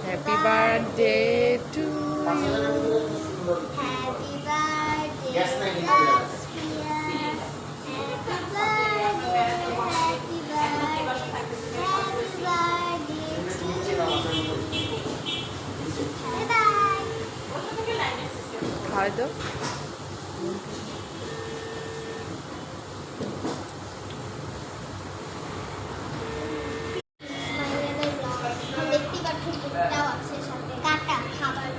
Happy birthday to খাওয়া দাও। দেখতে পাচ্ছ দুধটাও আছে সাথে কাটা খাবার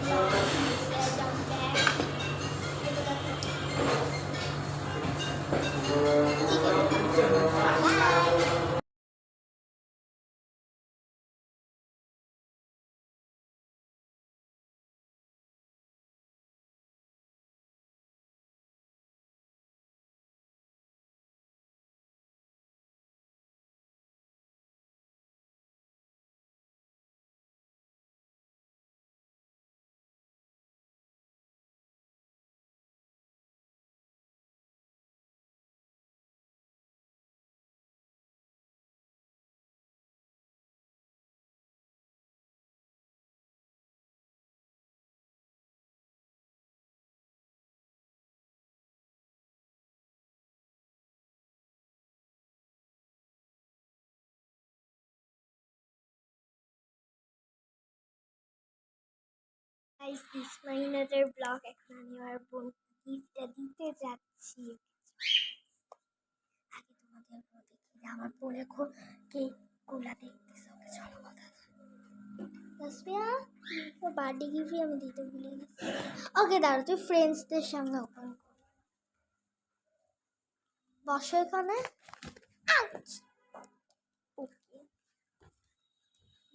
guys this my another blog. এখন আমি আমার বোনকে গিফটটা দিতে যাচ্ছি। আগে তোমাদের দেখি আমার বোন এখন কেক গুলা দেখতেছে। ওকে চলো কথা তাসফিয়া তো বার্থডে গিফটই আমি দিতে ভুলে গেছি। ওকে দাঁড়াও, তুই ফ্রেন্ডসদের সামনে ওপেন কর। বসো এখানে। ওকে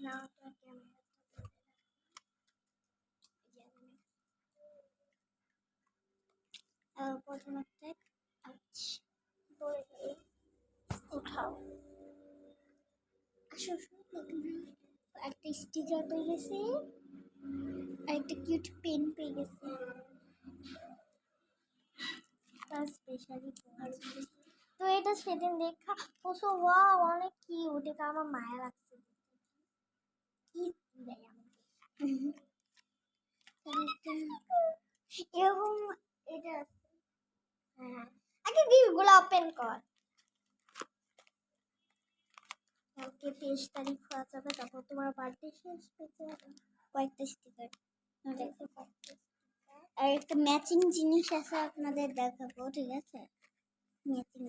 না তোমার ক্যামেরা প্রথম একটা পরে গেল উঠাও। আসো একটা স্টিকার পেয়ে গেছি আর একটা কিউট পেন পেয়ে গেছি। তার স্পেশালি তো এটা সেদিন দেখা বসো, ওয়াও অনেক কিউট। এটা আমার মায়া লাগছে। কি দেয় আমাকে এরকম এটা আছে। হ্যাঁ আগে গিফটগুলো ওপেন কর। ওকে 23 তারিখ হওয়া যাবে, তারপর তোমার বার্থডে শেষ পেতে যাবে। কয়েকটা স্টিকার দেখো, আর একটা ম্যাচিং জিনিস আছে আপনাদের দেখাবো, ঠিক আছে? ম্যাচিং